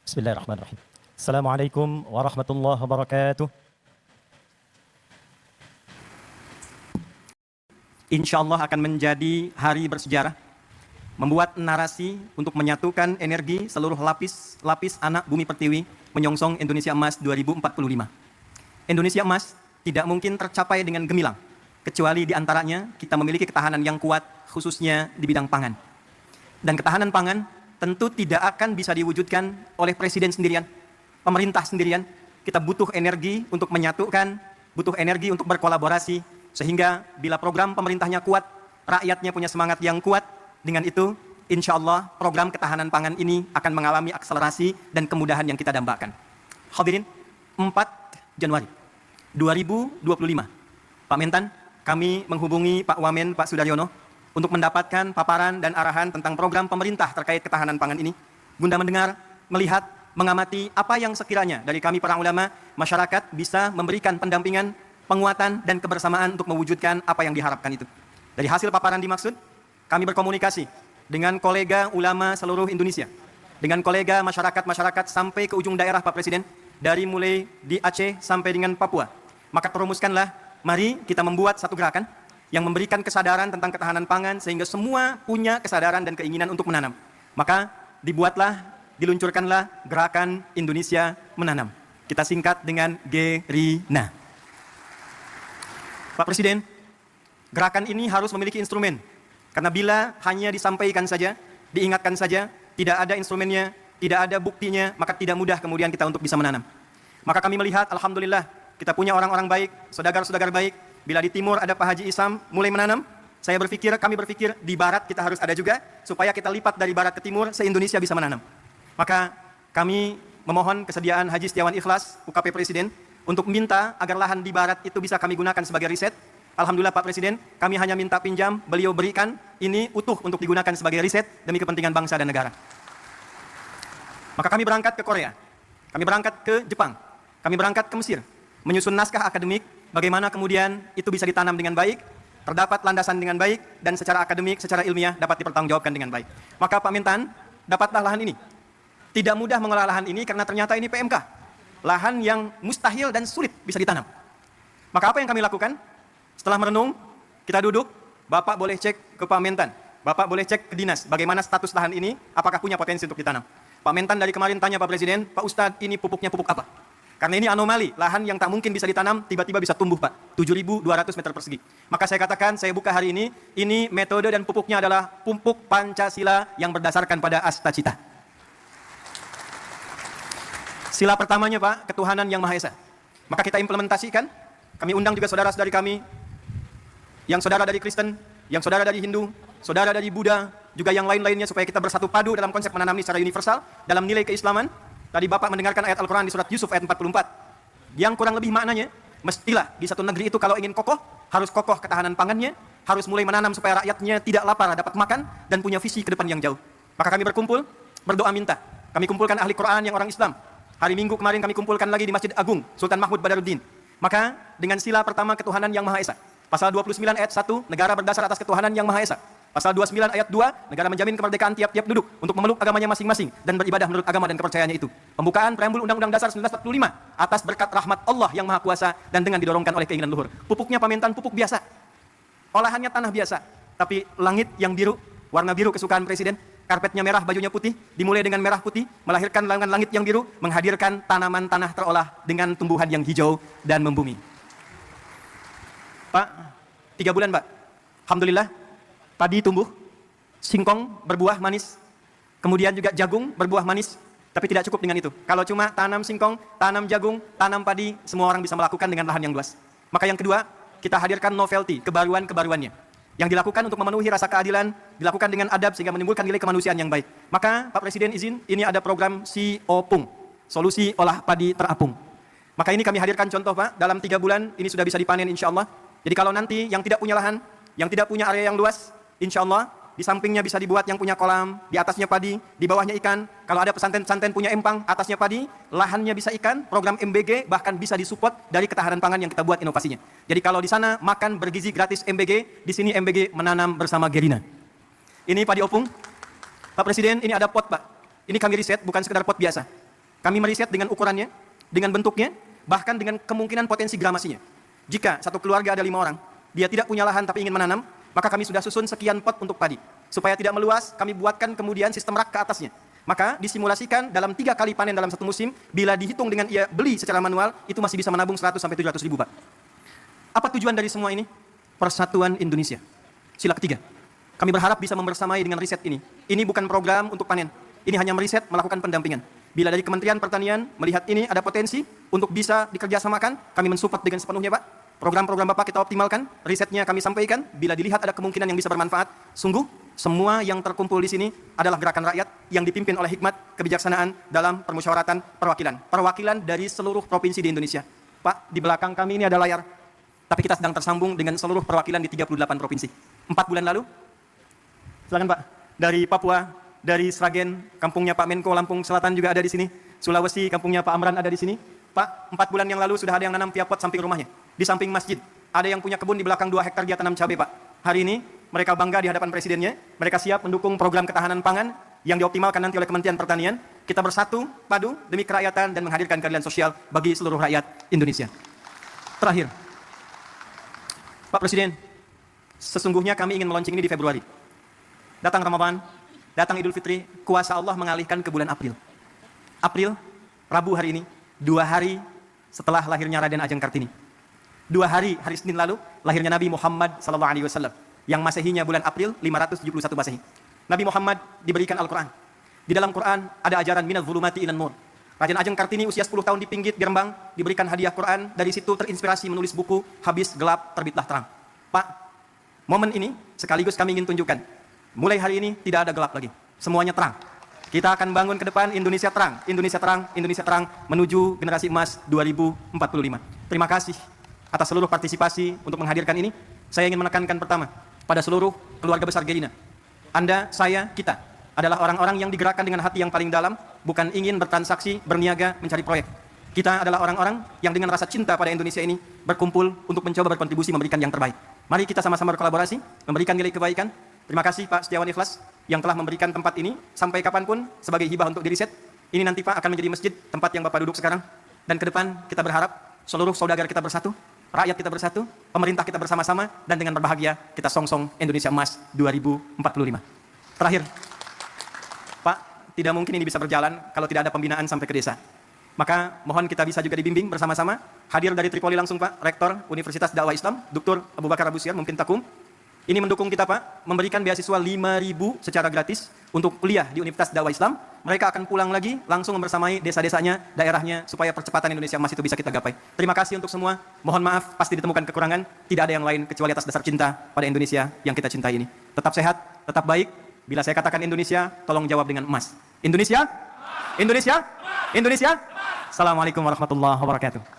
Bismillahirrahmanirrahim. Assalamualaikum warahmatullahi wabarakatuh. Insya Allah akan menjadi hari bersejarah, membuat narasi untuk menyatukan energi seluruh lapis anak bumi pertiwi menyongsong Indonesia Emas 2045. Indonesia Emas tidak mungkin tercapai dengan gemilang, kecuali diantaranya kita memiliki ketahanan yang kuat, khususnya di bidang pangan. Dan ketahanan pangan tentu tidak akan bisa diwujudkan oleh presiden sendirian, pemerintah sendirian. Kita butuh energi untuk menyatukan, butuh energi untuk berkolaborasi, sehingga bila program pemerintahnya kuat, rakyatnya punya semangat yang kuat, dengan itu insya Allah program ketahanan pangan ini akan mengalami akselerasi dan kemudahan yang kita dambakan. Hadirin, 4 Januari 2025, Pak Mentan, kami menghubungi Pak Wamen, Pak Sudaryono, untuk mendapatkan paparan dan arahan tentang program pemerintah terkait ketahanan pangan ini, guna mendengar, melihat, mengamati apa yang sekiranya dari kami para ulama, masyarakat bisa memberikan pendampingan, penguatan, dan kebersamaan untuk mewujudkan apa yang diharapkan itu. Dari hasil paparan dimaksud, kami berkomunikasi dengan kolega ulama seluruh Indonesia, dengan kolega masyarakat-masyarakat sampai ke ujung daerah Pak Presiden, dari mulai di Aceh sampai dengan Papua. Maka terumuskanlah, mari kita membuat satu gerakan yang memberikan kesadaran tentang ketahanan pangan sehingga semua punya kesadaran dan keinginan untuk menanam. Maka diluncurkanlah gerakan Indonesia Menanam. Kita singkat dengan GERINA. Pak Presiden, gerakan ini harus memiliki instrumen. Karena bila hanya disampaikan saja, diingatkan saja, tidak ada instrumennya, tidak ada buktinya, maka tidak mudah kemudian kita untuk bisa menanam. Maka kami melihat, alhamdulillah, kita punya orang-orang baik, saudagar-saudagar baik. Bila di timur ada Pak Haji Isam mulai menanam, kami berpikir di barat kita harus ada juga, supaya kita lipat dari barat ke timur, se-Indonesia bisa menanam. Maka kami memohon kesediaan Haji Setiawan Ikhlas, UKP Presiden, untuk minta agar lahan di barat itu bisa kami gunakan sebagai riset. Alhamdulillah Pak Presiden, kami hanya minta pinjam, beliau berikan, ini utuh untuk digunakan sebagai riset demi kepentingan bangsa dan negara. Maka kami berangkat ke Korea, kami berangkat ke Jepang, kami berangkat ke Mesir, menyusun naskah akademik, bagaimana kemudian itu bisa ditanam dengan baik, terdapat landasan dengan baik, dan secara akademik, secara ilmiah dapat dipertanggungjawabkan dengan baik. Maka Pak Mentan, dapatlah lahan ini. Tidak mudah mengelola lahan ini karena ternyata ini PMK. Lahan yang mustahil dan sulit bisa ditanam. Maka apa yang kami lakukan? Setelah merenung, kita duduk, Bapak boleh cek ke Pak Mentan, Bapak boleh cek ke dinas, bagaimana status lahan ini, apakah punya potensi untuk ditanam. Pak Mentan dari kemarin tanya Pak Presiden, Pak Ustadz ini pupuknya pupuk apa? Karena ini anomali, lahan yang tak mungkin bisa ditanam, tiba-tiba bisa tumbuh Pak, 7.200 meter persegi. Maka saya katakan, saya buka hari ini metode dan pupuknya adalah pupuk Pancasila yang berdasarkan pada Astacita. Sila pertamanya Pak, ketuhanan yang Maha Esa. Maka kita implementasikan, kami undang juga saudara-saudari kami, yang saudara dari Kristen, yang saudara dari Hindu, saudara dari Buddha, juga yang lain-lainnya supaya kita bersatu padu dalam konsep menanam ini secara universal, dalam nilai keislaman. Tadi Bapak mendengarkan ayat Al-Quran di surat Yusuf ayat 44, yang kurang lebih maknanya, mestilah di satu negeri itu kalau ingin kokoh, harus kokoh ketahanan pangannya, harus mulai menanam supaya rakyatnya tidak lapar, dapat makan, dan punya visi ke depan yang jauh. Maka kami berkumpul, berdoa minta. Kami kumpulkan ahli Quran yang orang Islam. Hari Minggu kemarin kami kumpulkan lagi di Masjid Agung, Sultan Mahmud Badaruddin. Maka dengan sila pertama ketuhanan yang Maha Esa. Pasal 29 ayat 1, negara berdasar atas ketuhanan yang Maha Esa. Pasal 29 ayat 2, negara menjamin kemerdekaan tiap-tiap duduk untuk memeluk agamanya masing-masing dan beribadah menurut agama dan kepercayaannya itu. Pembukaan preambul Undang-Undang Dasar 1945 atas berkat rahmat Allah yang Maha Kuasa dan dengan didorongkan oleh keinginan luhur. Pupuknya Pak Mentan pupuk biasa. Olahannya tanah biasa, tapi langit yang biru, warna biru kesukaan Presiden. Karpetnya merah, bajunya putih, dimulai dengan merah putih, melahirkan langit yang biru, menghadirkan tanaman tanah terolah dengan tumbuhan yang hijau dan membumi. Pak, 3 bulan Pak, alhamdulillah, padi tumbuh, singkong berbuah manis, kemudian juga jagung berbuah manis, tapi tidak cukup dengan itu. Kalau cuma tanam singkong, tanam jagung, tanam padi, semua orang bisa melakukan dengan lahan yang luas. Maka yang kedua, kita hadirkan novelty, kebaruan-kebaruannya. Yang dilakukan untuk memenuhi rasa keadilan, dilakukan dengan adab sehingga menimbulkan nilai kemanusiaan yang baik. Maka Pak Presiden izin, ini ada program SIOPUNG, Solusi Olah Padi Terapung. Maka ini kami hadirkan contoh Pak, dalam 3 bulan ini sudah bisa dipanen insya Allah. Jadi kalau nanti yang tidak punya lahan, yang tidak punya area yang luas, insya Allah di sampingnya bisa dibuat yang punya kolam, di atasnya padi, di bawahnya ikan. Kalau ada pesantren-pesantren punya empang, atasnya padi, lahannya bisa ikan, program MBG bahkan bisa disupport dari ketahanan pangan yang kita buat inovasinya. Jadi kalau di sana makan bergizi gratis MBG, di sini MBG menanam bersama GERINA. Ini padi opung. Pak Presiden, ini ada pot Pak. Ini kami riset, bukan sekedar pot biasa. Kami meriset dengan ukurannya, dengan bentuknya, bahkan dengan kemungkinan potensi gramasinya. Jika satu keluarga ada 5 orang, dia tidak punya lahan tapi ingin menanam, maka kami sudah susun sekian pot untuk padi. Supaya tidak meluas, kami buatkan kemudian sistem rak ke atasnya. Maka disimulasikan dalam 3 kali panen dalam satu musim, bila dihitung dengan ia beli secara manual, itu masih bisa menabung 100-700 ribu, Pak. Apa tujuan dari semua ini? Persatuan Indonesia. Sila ketiga. Kami berharap bisa membersamai dengan riset ini. Ini bukan program untuk panen. Ini hanya meriset, melakukan pendampingan. Bila dari Kementerian Pertanian melihat ini ada potensi untuk bisa dikerjasamakan, kami mensupport dengan sepenuhnya, Pak. Program-program Bapak kita optimalkan, risetnya kami sampaikan. Bila dilihat ada kemungkinan yang bisa bermanfaat, sungguh semua yang terkumpul di sini adalah gerakan rakyat yang dipimpin oleh hikmat kebijaksanaan dalam permusyawaratan perwakilan. Perwakilan dari seluruh provinsi di Indonesia. Pak, di belakang kami ini ada layar. Tapi kita sedang tersambung dengan seluruh perwakilan di 38 provinsi. 4 bulan lalu, silakan Pak, dari Papua, dari Sragen, kampungnya Pak Menko, Lampung Selatan juga ada di sini. Sulawesi, kampungnya Pak Amran ada di sini. Pak, 4 bulan yang lalu sudah ada yang nanam tiap pot samping rumahnya. Di samping masjid, ada yang punya kebun di belakang 2 hektar dia tanam cabai, Pak. Hari ini, mereka bangga di hadapan presidennya, mereka siap mendukung program ketahanan pangan yang dioptimalkan nanti oleh Kementerian Pertanian. Kita bersatu, padu, demi kerakyatan dan menghadirkan keadilan sosial bagi seluruh rakyat Indonesia. Terakhir, Pak Presiden, sesungguhnya kami ingin meluncing ini di Februari. Datang Ramadan, datang Idul Fitri, kuasa Allah mengalihkan ke bulan April. April, Rabu hari ini, 2 hari setelah lahirnya Raden Ajeng Kartini. 2 hari, hari Senin lalu, lahirnya Nabi Muhammad SAW. Yang Masehinya bulan April 571 Masehi. Nabi Muhammad diberikan Al-Quran. Di dalam Quran ada ajaran minaz zulumati ilan nur. Raden Ajeng Kartini usia 10 tahun di Pinggit, di Rembang, diberikan hadiah Quran. Dari situ terinspirasi menulis buku Habis Gelap Terbitlah Terang. Pak, momen ini sekaligus kami ingin tunjukkan. Mulai hari ini tidak ada gelap lagi. Semuanya terang. Kita akan bangun ke depan Indonesia terang. Indonesia terang, Indonesia terang menuju generasi emas 2045. Terima kasih atas seluruh partisipasi untuk menghadirkan ini. Saya ingin menekankan pertama, pada seluruh keluarga besar Gerina. Anda, saya, kita adalah orang-orang yang digerakkan dengan hati yang paling dalam, bukan ingin bertransaksi, berniaga, mencari proyek. Kita adalah orang-orang yang dengan rasa cinta pada Indonesia ini berkumpul untuk mencoba berkontribusi memberikan yang terbaik. Mari kita sama-sama berkolaborasi, memberikan nilai kebaikan. Terima kasih Pak Setiawan Ikhlas yang telah memberikan tempat ini sampai kapanpun sebagai hibah untuk diriset. Ini nanti Pak akan menjadi masjid, tempat yang Bapak duduk sekarang. Dan ke depan kita berharap seluruh saudagar kita bersatu, rakyat kita bersatu, pemerintah kita bersama-sama, dan dengan berbahagia kita songsong Indonesia Emas 2045. Terakhir, Pak, tidak mungkin ini bisa berjalan kalau tidak ada pembinaan sampai ke desa. Maka mohon kita bisa juga dibimbing bersama-sama. Hadir dari Tripoli langsung Pak, Rektor Universitas Dakwah Islam, Dr. Abu Bakar Abu Syar, mungkin Takum. Ini mendukung kita Pak, memberikan beasiswa 5.000 secara gratis untuk kuliah di Universitas Dakwah Islam. Mereka akan pulang lagi, langsung membersamai desa-desanya, daerahnya, supaya percepatan Indonesia Emas itu bisa kita gapai. Terima kasih untuk semua. Mohon maaf, pasti ditemukan kekurangan. Tidak ada yang lain kecuali atas dasar cinta pada Indonesia yang kita cintai ini. Tetap sehat, tetap baik. Bila saya katakan Indonesia, tolong jawab dengan emas. Indonesia? Indonesia? Indonesia? Assalamualaikum warahmatullahi wabarakatuh.